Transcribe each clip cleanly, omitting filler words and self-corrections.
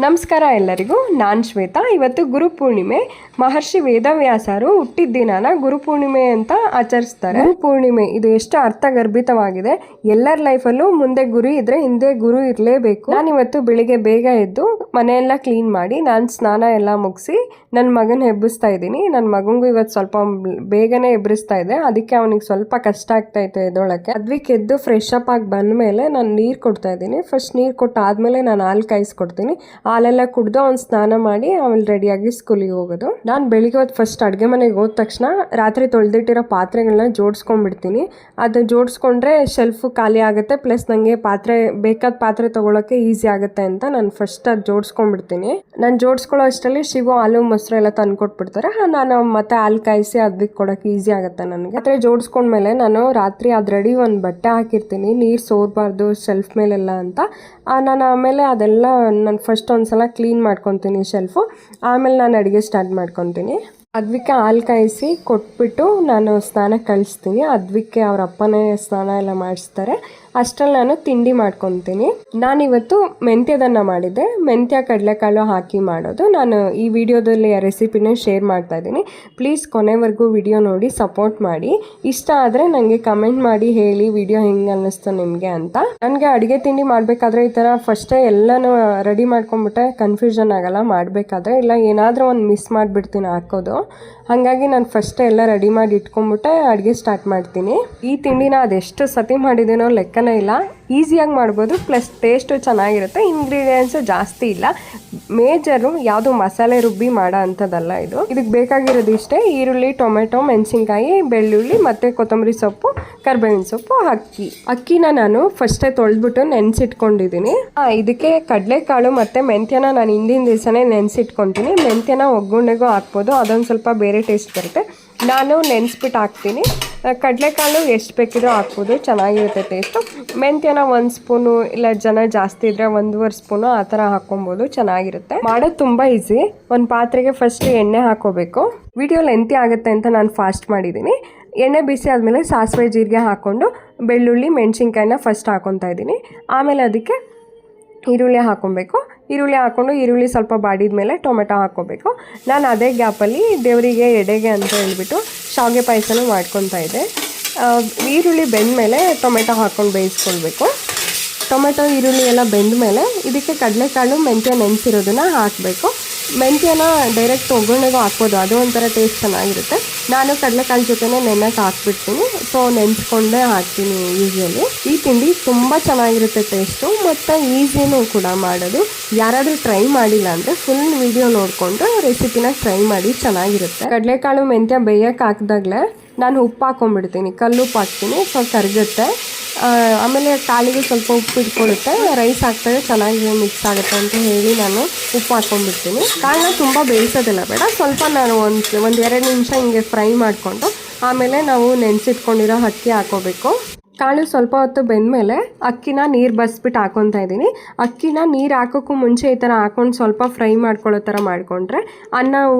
ನಮಸ್ಕಾರ ಎಲ್ಲರಿಗೂ, ನಾನು ಶ್ವೇತಾ. ಇವತ್ತು ಗುರುಪೂರ್ಣಿಮೆ. ಮಹರ್ಷಿ ವೇದವ್ಯಾಸರು ಹುಟ್ಟಿದ ದಿನಾನ ಗುರುಪೂರ್ಣಿಮೆ ಅಂತ ಆಚರಿಸ್ತಾರೆ. ಗುರುಪೂರ್ಣಿಮೆ ಇದು ಎಷ್ಟು ಅರ್ಥಗರ್ಭಿತವಾಗಿದೆ. ಎಲ್ಲರ ಲೈಫಲ್ಲೂ ಮುಂದೆ ಗುರು ಇದ್ರೆ ಹಿಂದೆ ಗುರು ಇರಲೇಬೇಕು. ನಾನಿವತ್ತು ಬೆಳಿಗ್ಗೆ ಬೇಗ ಎದ್ದು ಮನೆಯೆಲ್ಲ ಕ್ಲೀನ್ ಮಾಡಿ ನಾನು ಸ್ನಾನ ಎಲ್ಲ ಮುಗಿಸಿ ನನ್ನ ಮಗನ ಎಬ್ಬಿಸ್ತಾ ಇದ್ದೀನಿ. ನನ್ನ ಮಗನಿಗೂ ಇವತ್ತು ಸ್ವಲ್ಪ ಬೇಗನೆ ಎಬ್ಬರಿಸ್ತಾ ಇದೆ, ಅದಕ್ಕೆ ಅವನಿಗೆ ಸ್ವಲ್ಪ ಕಷ್ಟ ಆಗ್ತಾ ಇತ್ತು ಎದ್ದೊಳಕ್ಕೆ. ಅದ್ವಿಕ್ ಎದ್ದು ಫ್ರೆಶ್ ಅಪ್ ಆಗಿ ಬಂದಮೇಲೆ ನಾನು ನೀರು ಕೊಡ್ತಾ ಇದ್ದೀನಿ. ಫಸ್ಟ್ ನೀರು ಕೊಟ್ಟಾದ್ಮೇಲೆ ನಾನು ಹಾಲು ಕಾಯಿಸ್ಕೊಡ್ತೀನಿ. ಹಾಲೆಲ್ಲ ಕುಡ್ದು ಅವ್ನು ಸ್ನಾನ ಮಾಡಿ ಆಮೇಲೆ ರೆಡಿಯಾಗಿ ಸ್ಕೂಲಿಗೆ ಹೋಗೋದು. ನಾನು ಬೆಳಿಗ್ಗೆ ಹೊತ್ತು ಫಸ್ಟ್ ಅಡುಗೆ ಮನೆಗೆ ಹೋದ ತಕ್ಷಣ ರಾತ್ರಿ ತೊಳೆದಿಟ್ಟಿರೋ ಪಾತ್ರೆಗಳನ್ನ ಜೋಡಿಸ್ಕೊಂಡ್ಬಿಡ್ತೀನಿ. ಅದು ಜೋಡಿಸ್ಕೊಂಡ್ರೆ ಶೆಲ್ಫು ಖಾಲಿ ಆಗುತ್ತೆ, ಪ್ಲಸ್ ನನಗೆ ಬೇಕಾದ ಪಾತ್ರೆ ತೊಗೊಳಕ್ಕೆ ಈಸಿ ಆಗುತ್ತೆ ಅಂತ ನಾನು ಫಸ್ಟ್ ಅದು ಜೋಡಿಸ್ಕೊಂಡ್ಬಿಡ್ತೀನಿ. ನಾನು ಜೋಡಿಸ್ಕೊಳ್ಳೋ ಅಷ್ಟರಲ್ಲಿ ಶಿವು ಹಾಲು ಮೊಸರು ಎಲ್ಲ ತಂದು ಕೊಟ್ಬಿಡ್ತಾರೆ. ನಾನು ಮತ್ತೆ ಹಾಲು ಕಾಯಿಸಿ ಅದಕ್ಕೆ ಕೊಡೋಕೆ ಈಸಿ ಆಗುತ್ತೆ ನನಗೆ. ಪಾತ್ರೆ ಜೋಡಿಸ್ಕೊಂಡ್ಮೇಲೆ ನಾನು ರಾತ್ರಿ ಅದರಡಿ ಒಂದು ಬಟ್ಟೆ ಹಾಕಿರ್ತೀನಿ, ನೀರು ಸೋರಬಾರ್ದು ಶೆಲ್ಫ್ ಮೇಲೆಲ್ಲ ಅಂತ. ನಾನು ಆಮೇಲೆ ಅದೆಲ್ಲ ನಾನು ಫಸ್ಟ್ ಒಂದ್ಸಲ ಕ್ಲೀನ್ ಮಾಡ್ಕೊತೀನಿ ಶೆಲ್ಫು, ಆಮೇಲೆ ನಾನು ಅಡುಗೆ ಸ್ಟಾರ್ಟ್ ಮಾಡ್ಕೊತೀನಿ. ಅದ್ವಿಕ್ಕೆ ಹಾಲು ಕಾಯಿಸಿ ಕೊಟ್ಬಿಟ್ಟು ನಾನು ಸ್ನಾನ ಕಳಿಸ್ತೀನಿ. ಅದ್ವಿಕ್ಕೆ ಅವ್ರ ಅಪ್ಪನೇ ಸ್ನಾನ ಎಲ್ಲ ಮಾಡಿಸ್ತಾರೆ. ಅಷ್ಟರಲ್ಲಿ ನಾನು ತಿಂಡಿ ಮಾಡ್ಕೊತೀನಿ. ನಾನಿವತ್ತು ಮೆಂತ್ಯದನ್ನ ಮಾಡಿದ್ದೆ. ಮೆಂತ್ಯ ಕಡಲೆಕಾಳು ಹಾಕಿ ಮಾಡೋದು. ನಾನು ಈ ವಿಡಿಯೋದಲ್ಲಿ ಆ ರೆಸಿಪಿನ ಶೇರ್ ಮಾಡ್ತಾ ಇದ್ದೀನಿ. ಪ್ಲೀಸ್ ಕೊನೆವರೆಗೂ ವಿಡಿಯೋ ನೋಡಿ ಸಪೋರ್ಟ್ ಮಾಡಿ. ಇಷ್ಟ ಆದರೆ ನನಗೆ ಕಮೆಂಟ್ ಮಾಡಿ ಹೇಳಿ ವಿಡಿಯೋ ಹೆಂಗೆ ಅನ್ನಿಸ್ತು ನಿಮಗೆ ಅಂತ. ನನಗೆ ಅಡುಗೆ ತಿಂಡಿ ಮಾಡಬೇಕಾದ್ರೆ ಈ ಥರ ಫಸ್ಟೇ ಎಲ್ಲನೂ ರೆಡಿ ಮಾಡ್ಕೊಂಬಿಟ್ಟೆ ಕನ್ಫ್ಯೂಷನ್ ಆಗಲ್ಲ ಮಾಡಬೇಕಾದ್ರೆ. ಇಲ್ಲ ಏನಾದರೂ ಒಂದು ಮಿಸ್ ಮಾಡಿಬಿಡ್ತೀನಿ ಹಾಕೋದು. ಹಾಗಾಗಿ ನಾನು ಫಸ್ಟೇ ಎಲ್ಲ ರೆಡಿ ಮಾಡಿ ಇಟ್ಕೊಂಡ್ಬಿಟ್ಟೆ ಅಡುಗೆ ಸ್ಟಾರ್ಟ್ ಮಾಡ್ತೀನಿ. ಈ ತಿಂಡಿನ ಅದೆಷ್ಟು ಸತಿ ಮಾಡಿದ್ದೀನೋ ಲೆಕ್ಕನೇ ಇಲ್ಲ. ಈಸಿಯಾಗಿ ಮಾಡ್ಬೋದು, ಪ್ಲಸ್ ಟೇಸ್ಟು ಚೆನ್ನಾಗಿರುತ್ತೆ. ಇಂಗ್ರೀಡಿಯೆಂಟ್ಸು ಜಾಸ್ತಿ ಇಲ್ಲ. ಮೇಜರು ಯಾವುದು ಮಸಾಲೆ ರುಬ್ಬಿ ಮಾಡೋ ಅಂಥದ್ದಲ್ಲ ಇದು. ಇದಕ್ಕೆ ಬೇಕಾಗಿರೋದು ಇಷ್ಟೇ: ಈರುಳ್ಳಿ, ಟೊಮೆಟೊ, ಮೆಣಸಿನ್ಕಾಯಿ, ಬೆಳ್ಳುಳ್ಳಿ ಮತ್ತು ಕೊತ್ತಂಬರಿ ಸೊಪ್ಪು, ಕರ್ಬೇವಿನ ಸೊಪ್ಪು, ಅಕ್ಕಿನ ನಾನು ಫಸ್ಟೇ ತೊಳೆದ್ಬಿಟ್ಟು ನೆನೆಸಿಟ್ಕೊಂಡಿದ್ದೀನಿ. ಇದಕ್ಕೆ ಕಡಲೆಕಾಳು ಮತ್ತು ಮೆಂತ್ಯನ ನಾನು ಹಿಂದಿನ ದಿವಸನೇ ನೆನೆಸಿಟ್ಕೊತೀನಿ. ಮೆಂತ್ಯನ ಒಗ್ಗರಣೆಗೂ ಹಾಕ್ಬೋದು, ಅದೊಂದು ಸ್ವಲ್ಪ ಬೇರೆ ಟೇಸ್ಟ್ ಬರುತ್ತೆ. ನಾನು ನೆನೆಸ್ಬಿಟ್ಟು ಹಾಕ್ತೀನಿ. ಕಡಲೆಕಾಳು ಎಷ್ಟು ಬೇಕಿದ್ರೂ ಹಾಕ್ಬೋದು, ಚೆನ್ನಾಗಿರುತ್ತೆ ಟೇಸ್ಟು. ಮೆಂತ್ಯನ 1 ಸ್ಪೂನು, ಇಲ್ಲ ಜನ ಜಾಸ್ತಿ ಇದ್ದರೆ 1.5 ಸ್ಪೂನು ಆ ಥರ ಹಾಕ್ಕೊಬೋದು, ಚೆನ್ನಾಗಿರುತ್ತೆ. ಮಾಡೋದು ತುಂಬ ಈಸಿ. ಒಂದು ಪಾತ್ರೆಗೆ ಫಸ್ಟ್ ಎಣ್ಣೆ ಹಾಕ್ಕೋಬೇಕು. ವಿಡಿಯೋ ಲೆಂತಿ ಆಗುತ್ತೆ ಅಂತ ನಾನು ಫಾಸ್ಟ್ ಮಾಡಿದ್ದೀನಿ. ಎಣ್ಣೆ ಬಿಸಿ ಆದಮೇಲೆ ಸಾಸಿವೆ ಜೀರಿಗೆ ಹಾಕ್ಕೊಂಡು ಬೆಳ್ಳುಳ್ಳಿ ಮೆಣಸಿನ್ಕಾಯಿನ ಫಸ್ಟ್ ಹಾಕ್ಕೊತಾ ಇದ್ದೀನಿ. ಆಮೇಲೆ ಅದಕ್ಕೆ ಈರುಳ್ಳಿ ಹಾಕ್ಕೊಬೇಕು. ಈರುಳ್ಳಿ ಹಾಕ್ಕೊಂಡು ಈರುಳ್ಳಿ ಸ್ವಲ್ಪ ಬಾಡಿದ ಮೇಲೆ ಟೊಮೆಟೊ ಹಾಕ್ಕೋಬೇಕು. ನಾನು ಅದೇ ಗ್ಯಾಪಲ್ಲಿ ದೇವರಿಗೆ ಎಡೆಗೆ ಅಂತ ಹೇಳ್ಬಿಟ್ಟು ಶಾವಿಗೆ ಪಾಯಸನೂ ಮಾಡ್ಕೊತಾ ಇದ್ದೆ. ಈರುಳ್ಳಿ ಬೆಂದ ಮೇಲೆ ಟೊಮೆಟೊ ಹಾಕ್ಕೊಂಡು ಬೇಯಿಸ್ಕೊಳ್ಬೇಕು. ಟೊಮೆಟೊ ಈರುಳ್ಳಿ ಎಲ್ಲ ಬೆಂದ ಮೇಲೆ ಇದಕ್ಕೆ ಕಡಲೆಕಾಳು ಮೆಂತ್ಯ ನೆನೆಸಿರೋದನ್ನು ಹಾಕಬೇಕು. ಮೆಂತ್ಯನ ಡೈರೆಕ್ಟ್ ಒಗ್ಗರಣೆಗೂ ಹಾಕ್ಬೋದು, ಅದು ಒಂಥರ ಟೇಸ್ಟ್ ಚೆನ್ನಾಗಿರುತ್ತೆ. ನಾನು ಕಡಲೆಕಾಳು ಜೊತೆನೇ ನೆನೆಗೆ ಹಾಕ್ಬಿಡ್ತೀನಿ. ಸೊ ನೆನೆಸ್ಕೊಂಡೇ ಹಾಕ್ತೀನಿ ಯೂಶ್ವಲಿ. ಈ ತಿಂಡಿ ತುಂಬ ಚೆನ್ನಾಗಿರುತ್ತೆ ಟೇಸ್ಟು, ಮತ್ತು ಈಸಿನೂ ಕೂಡ ಮಾಡೋದು. ಯಾರಾದರೂ ಟ್ರೈ ಮಾಡಿಲ್ಲ ಅಂದರೆ ಫುಲ್ ವಿಡಿಯೋ ನೋಡಿಕೊಂಡು ರೆಸಿಪಿನ ಟ್ರೈ ಮಾಡಿ, ಚೆನ್ನಾಗಿರುತ್ತೆ. ಕಡಲೆಕಾಳು ಮೆಂತ್ಯ ಬೇಯಕ್ಕೆ ಹಾಕಿದಾಗಲೇ ನಾನು ಉಪ್ಪು ಹಾಕ್ಕೊಂಡ್ಬಿಡ್ತೀನಿ. ಕಲ್ಲುಪ್ಪು ಹಾಕ್ತೀನಿ, ಸ್ವಲ್ಪ ಕರಗುತ್ತೆ. ಆಮೇಲೆ ಕಾಳಿಗೆ ಸ್ವಲ್ಪ ಉಪ್ಪು ಇಟ್ಕೊಳ್ಳುತ್ತೆ. ರೈಸ್ ಹಾಕ್ತಾರೆ ಚೆನ್ನಾಗಿ ಮಿಕ್ಸ್ ಆಗುತ್ತೆ ಅಂತ ಹೇಳಿ ನಾನು ಉಪ್ಪು ಹಾಕ್ಕೊಂಡ್ಬಿಡ್ತೀನಿ. ಕಾಳನ್ನ ತುಂಬ ಬೇಯಿಸೋದಿಲ್ಲ ಬೇಡ, ಸ್ವಲ್ಪ ನಾನು ಒಂದು 2 ನಿಮಿಷ ಹಿಂಗೆ ಫ್ರೈ ಮಾಡಿಕೊಂಡು ಆಮೇಲೆ ನಾವು ನೆನೆಸಿಟ್ಕೊಂಡಿರೋ ಅಕ್ಕಿ ಹಾಕ್ಕೋಬೇಕು. ಕಾಳು ಸ್ವಲ್ಪ ಹೊತ್ತು ಬೆಂದಮೇಲೆ ಅಕ್ಕಿನ ನೀರು ಬಸ್ಬಿಟ್ಟು ಹಾಕ್ಕೊತಾ ಇದ್ದೀನಿ. ಅಕ್ಕಿನ ನೀರು ಹಾಕೋಕ್ಕೂ ಮುಂಚೆ ಈ ಥರ ಹಾಕ್ಕೊಂಡು ಸ್ವಲ್ಪ ಫ್ರೈ ಮಾಡ್ಕೊಳ್ಳೋ ಥರ ಮಾಡಿಕೊಂಡ್ರೆ ಅನ್ನ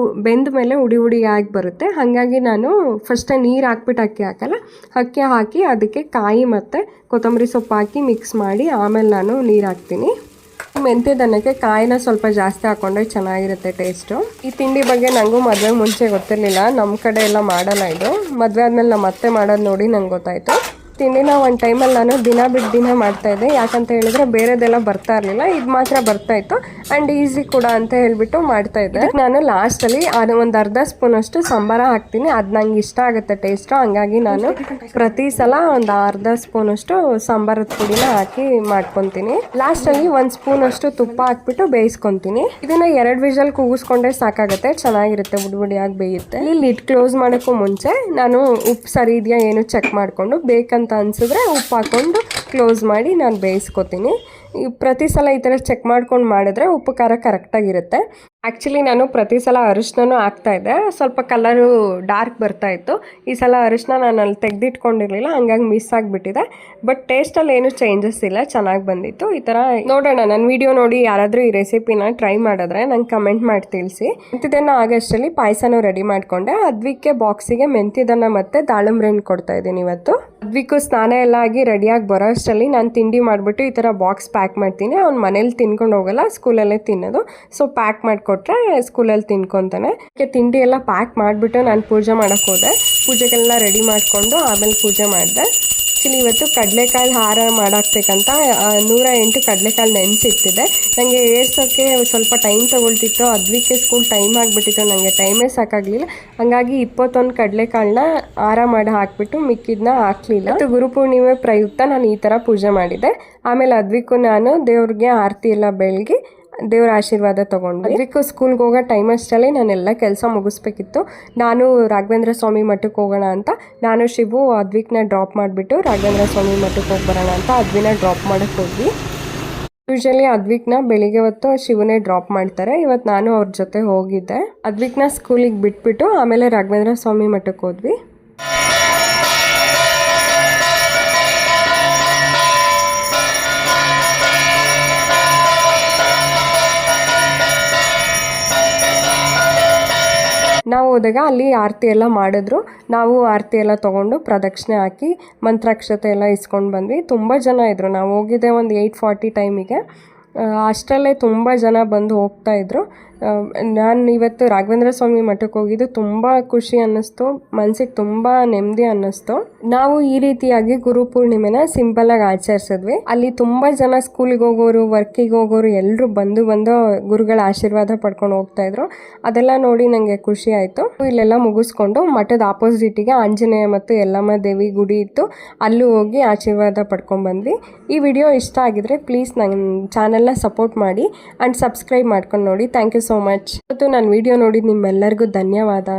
ಬೆಂದ ಮೇಲೆ ಉಡಿ ಆಗಿ ಬರುತ್ತೆ. ಹಾಗಾಗಿ ನಾನು ಫಸ್ಟೇ ನೀರು ಹಾಕ್ಬಿಟ್ಟು ಅಕ್ಕಿ ಹಾಕಲ್ಲ, ಅಕ್ಕಿ ಹಾಕಿ ಅದಕ್ಕೆ ಕಾಯಿ ಮತ್ತು ಕೊತ್ತಂಬರಿ ಸೊಪ್ಪು ಹಾಕಿ ಮಿಕ್ಸ್ ಮಾಡಿ ಆಮೇಲೆ ನಾನು ನೀರು ಹಾಕ್ತೀನಿ. ಮೆಂತ್ಯದನ್ನಕ್ಕೆ ಕಾಯಿನ ಸ್ವಲ್ಪ ಜಾಸ್ತಿ ಹಾಕ್ಕೊಂಡ್ರೆ ಚೆನ್ನಾಗಿರುತ್ತೆ ಟೇಸ್ಟು. ಈ ತಿಂಡಿ ಬಗ್ಗೆ ನನಗೂ ಮದುವೆಗೆ ಮುಂಚೆ ಗೊತ್ತಿರಲಿಲ್ಲ. ನಮ್ಮ ಕಡೆ ಎಲ್ಲ ಮಾಡಲ್ಲ ಇದು. ಮದುವೆ ಆದಮೇಲೆ ನಮ್ಮ ಅತ್ತೆ ಮಾಡೋದು ನೋಡಿ ನಂಗೆ ಗೊತ್ತಾಯಿತು. ತಿಂಡಿನ ಒಂದು ಟೈಮಲ್ಲಿ ನಾನು ದಿನ ಬಿಟ್ಟು ದಿನ ಮಾಡ್ತಾಯಿದ್ದೆ. ಯಾಕಂತ ಹೇಳಿದರೆ ಬೇರೆದೆಲ್ಲ ಬರ್ತಾ ಇರಲಿಲ್ಲ, ಇದು ಮಾತ್ರ ಬರ್ತಾಯಿತ್ತು ಆ್ಯಂಡ್ ಈಸಿ ಕೂಡ ಅಂತ ಹೇಳಿಬಿಟ್ಟು ಮಾಡ್ತಾಯಿದ್ದೆ. ನಾನು ಲಾಸ್ಟಲ್ಲಿ ಒಂದು ಅರ್ಧ ಸ್ಪೂನಷ್ಟು ಸಾಂಬಾರ ಹಾಕ್ತೀನಿ. ಅದು ನಂಗೆ ಇಷ್ಟ ಆಗುತ್ತೆ ಟೇಸ್ಟು. ಹಂಗಾಗಿ ನಾನು ಪ್ರತಿ ಸಲ ಒಂದು ಅರ್ಧ ಸ್ಪೂನಷ್ಟು ಸಾಂಬಾರದ ಪುಡಿನ ಹಾಕಿ ಮಾಡ್ಕೊತೀನಿ. ಲಾಸ್ಟಲ್ಲಿ 1 ಸ್ಪೂನಷ್ಟು ತುಪ್ಪ ಹಾಕ್ಬಿಟ್ಟು ಬೇಯಿಸ್ಕೊತೀನಿ. ಇದನ್ನು 2 ವಿಷಲ್ ಕೂಗಿಸ್ಕೊಂಡ್ರೆ ಸಾಕಾಗುತ್ತೆ, ಚೆನ್ನಾಗಿರುತ್ತೆ, ಬುಡಿಯಾಗಿ ಬೇಯುತ್ತೆ. ಇಲ್ಲಿ ಲಿಡ್ ಕ್ಲೋಸ್ ಮಾಡೋಕ್ಕೂ ಮುಂಚೆ ನಾನು ಉಪ್ಪು ಸರಿ ಇದೆಯಾ ಏನು ಚೆಕ್ ಮಾಡಿಕೊಂಡು ಬೇಕಂತ ಅನಿಸಿದ್ರೆ ಉಪ್ಪು ಹಾಕ್ಕೊಂಡು ಕ್ಲೋಸ್ ಮಾಡಿ ನಾನು ಬೇಯಿಸ್ಕೊತೀನಿ. ಪ್ರತಿ ಸಲ ಈ ಥರ ಚೆಕ್ ಮಾಡ್ಕೊಂಡು ಮಾಡಿದ್ರೆ ಉಪ್ಪು ಖಾರ ಕರೆಕ್ಟಾಗಿರುತ್ತೆ. ಆ್ಯಕ್ಚುಲಿ ನಾನು ಪ್ರತಿ ಸಲ ಅರಿಶಿನೂ ಹಾಕ್ತಾಯಿದ್ದೆ, ಸ್ವಲ್ಪ ಕಲರು ಡಾರ್ಕ್ ಬರ್ತಾಯಿತ್ತು. ಈ ಸಲ ಅರಿಶಿನ ನಾನು ಅಲ್ಲಿ ತೆಗೆದಿಟ್ಕೊಂಡಿರಲಿಲ್ಲ, ಹಂಗಾಗಿ ಮಿಸ್ ಆಗಿಬಿಟ್ಟಿದೆ. ಬಟ್ ಟೇಸ್ಟಲ್ಲಿ ಏನೂ ಚೇಂಜಸ್ ಇಲ್ಲ, ಚೆನ್ನಾಗಿ ಬಂದಿತ್ತು. ಈ ಥರ ನೋಡೋಣ, ನನ್ನ ವಿಡಿಯೋ ನೋಡಿ ಯಾರಾದರೂ ಈ ರೆಸಿಪಿನ ಟ್ರೈ ಮಾಡಿದ್ರೆ ನಂಗೆ ಕಮೆಂಟ್ ಮಾಡಿ ತಿಳಿಸಿ. ಮೆಂತ್ಯದನ್ನ ಆಗಷ್ಟರಲ್ಲಿ ಪಾಯಸನೂ ರೆಡಿ ಮಾಡಿಕೊಂಡೆ. ಅದಕ್ಕೆ ಬಾಕ್ಸಿಗೆ ಮೆಂತ್ಯದನ್ನ ಮತ್ತು ದಾಳಿಂಬ್ರೆ ಹಣ್ಣು ಕೊಡ್ತಾಯಿದ್ದೀನಿ ಇವತ್ತು. ಅದ್ವಿಕ್ಕು ಸ್ನಾನ ಎಲ್ಲ ಆಗಿ ರೆಡಿಯಾಗಿ ಬರೋ ಅಷ್ಟರಲ್ಲಿ ನಾನು ತಿಂಡಿ ಮಾಡಿಬಿಟ್ಟು ಈ ಥರ ಬಾಕ್ಸ್ ಪ್ಯಾಕ್ ಮಾಡ್ತೀನಿ. ಅವ್ನು ಮನೇಲಿ ತಿನ್ಕೊಂಡು ಹೋಗಲ್ಲ, ಸ್ಕೂಲಲ್ಲೇ ತಿನ್ನೋದು. ಸೊ ಪ್ಯಾಕ್ ಮಾಡಿಕೊಟ್ರೆ ಸ್ಕೂಲಲ್ಲಿ ತಿನ್ಕೊತಾನೆ. ಅದಕ್ಕೆ ತಿಂಡಿ ಎಲ್ಲ ಪ್ಯಾಕ್ ಮಾಡಿಬಿಟ್ಟು ನಾನು ಪೂಜೆ ಮಾಡೋಕ್ಕೆ ಹೋದೆ. ಪೂಜೆಗೆಲ್ಲ ರೆಡಿ ಮಾಡಿಕೊಂಡು ಆಮೇಲೆ ಪೂಜೆ ಮಾಡಿದೆ. ಆ್ಯಕ್ಚುಲಿ ಇವತ್ತು ಕಡಲೆಕಾಳು ಹಾರ ಮಾಡಾಕ್ಬೇಕಂತ 108 ಕಡಲೆಕಾಳು ನೆನೆಸಿಟ್ಟಿದೆ. ನನಗೆ ಏರ್ಸೋಕ್ಕೆ ಸ್ವಲ್ಪ ಟೈಮ್ ತೊಗೊಳ್ತಿತ್ತು. ಅದ್ವಿಕ್ಕೆ ಸ್ಕೂಲ್ ಟೈಮ್ ಆಗಿಬಿಟ್ಟಿತ್ತು, ನನಗೆ ಟೈಮೇ ಸಾಕಾಗಲಿಲ್ಲ. ಹಾಗಾಗಿ 21 ಕಡಲೆಕಾಳನ್ನ ಹಾರ ಮಾಡಿ ಹಾಕಿಬಿಟ್ಟು ಮಿಕ್ಕಿದ್ನ ಹಾಕಲಿಲ್ಲ. ಮತ್ತು ಗುರುಪೂರ್ಣಿಮೆ ಪ್ರಯುಕ್ತ ನಾನು ಈ ಥರ ಪೂಜೆ ಮಾಡಿದ್ದೆ. ಆಮೇಲೆ ಅದ್ವಿಕ್ಕು ನಾನು ದೇವ್ರಿಗೆ ಆರತಿ ಎಲ್ಲ ಬೆಳಗಿ ದೇವ್ರ ಆಶೀರ್ವಾದ ತೊಗೊಂಡ್ವಿ. ಅದಕ್ಕೂ ಸ್ಕೂಲ್ಗೆ ಹೋಗೋ ಟೈಮ್ ಅಷ್ಟರಲ್ಲಿ ನಾನೆಲ್ಲ ಕೆಲಸ ಮುಗಿಸ್ಬೇಕಿತ್ತು. ನಾನು ರಾಘವೇಂದ್ರ ಸ್ವಾಮಿ ಮಠಕ್ಕೆ ಹೋಗೋಣ ಅಂತ, ನಾನು ಶಿವು ಅದ್ವಿಕ್ನ ಡ್ರಾಪ್ ಮಾಡಿಬಿಟ್ಟು ರಾಘವೇಂದ್ರ ಸ್ವಾಮಿ ಮಠಕ್ಕೆ ಹೋಗಿ ಬರೋಣ ಅಂತ ಅದ್ವಿನ ಡ್ರಾಪ್ ಮಾಡೋಕ್ಕೆ ಹೋದ್ವಿ. ಯೂಶಲಿ ಅದ್ವಿಕ್ನ ಬೆಳಿಗ್ಗೆ ಹೊತ್ತು ಶಿವನೇ ಡ್ರಾಪ್ ಮಾಡ್ತಾರೆ. ಇವತ್ತು ನಾನು ಅವ್ರ ಜೊತೆ ಹೋಗಿದ್ದೆ. ಅದ್ವಿಕ್ನ ಸ್ಕೂಲಿಗೆ ಬಿಟ್ಬಿಟ್ಟು ಆಮೇಲೆ ರಾಘವೇಂದ್ರ ಸ್ವಾಮಿ ಮಠಕ್ಕೆ ಹೋದ್ವಿ. ನಾವು ಹೋದಾಗ ಅಲ್ಲಿ ಆರತಿ ಎಲ್ಲ ಮಾಡಿದ್ರು. ನಾವು ಆರತಿ ಎಲ್ಲ ತೊಗೊಂಡು ಪ್ರದಕ್ಷಿಣೆ ಹಾಕಿ ಮಂತ್ರಾಕ್ಷತೆ ಎಲ್ಲ ಇಸ್ಕೊಂಡು ಬಂದ್ವಿ. ತುಂಬ ಜನ ಇದ್ದರು. ನಾವು ಹೋಗಿದ್ದೆ ಒಂದು 8:40 ಟೈಮಿಗೆ. ಅಷ್ಟರಲ್ಲೇ ತುಂಬ ಜನ ಬಂದು ಹೋಗ್ತಾಯಿದ್ರು. ನಾನು ಇವತ್ತು ರಾಘವೇಂದ್ರ ಸ್ವಾಮಿ ಮಠಕ್ಕೆ ಹೋಗಿದ್ದು ತುಂಬ ಖುಷಿ ಅನ್ನಿಸ್ತು, ಮನಸ್ಸಿಗೆ ತುಂಬ ನೆಮ್ಮದಿ ಅನ್ನಿಸ್ತು. ನಾವು ಈ ರೀತಿಯಾಗಿ ಗುರುಪೂರ್ಣಿಮೆನ ಸಿಂಪಲಾಗಿ ಆಚರಿಸಿದ್ವಿ. ಅಲ್ಲಿ ತುಂಬ ಜನ ಸ್ಕೂಲಿಗೆ ಹೋಗೋರು, ವರ್ಕಿಗೆ ಹೋಗೋರು ಎಲ್ಲರೂ ಬಂದು ಗುರುಗಳ ಆಶೀರ್ವಾದ ಪಡ್ಕೊಂಡು ಹೋಗ್ತಾಯಿದ್ರು. ಅದೆಲ್ಲ ನೋಡಿ ನನಗೆ ಖುಷಿ ಆಯಿತು. ಇಲ್ಲೆಲ್ಲ ಮುಗಿಸ್ಕೊಂಡು ಮಠದ ಆಪೋಸಿಟಿಗೆ ಆಂಜನೇಯ ಮತ್ತು ಯಲ್ಲಮ್ಮ ದೇವಿ ಗುಡಿ ಇತ್ತು, ಅಲ್ಲೂ ಹೋಗಿ ಆಶೀರ್ವಾದ ಪಡ್ಕೊಂಡ್ಬಂದ್ವಿ. ಈ ವಿಡಿಯೋ ಇಷ್ಟ ಆಗಿದ್ರೆ ಪ್ಲೀಸ್ ನನ್ನ ಚಾನಲ್ನ ಸಪೋರ್ಟ್ ಮಾಡಿ ಆ್ಯಂಡ್ ಸಬ್ಸ್ಕ್ರೈಬ್ ಮಾಡ್ಕೊಂಡು ನೋಡಿ. Thank you so much. ಇವತ್ತು ನಾನು ವಿಡಿಯೋ ನೋಡಿದ ನಿಮ್ಮೆಲ್ಲರಿಗೂ ಧನ್ಯವಾದ.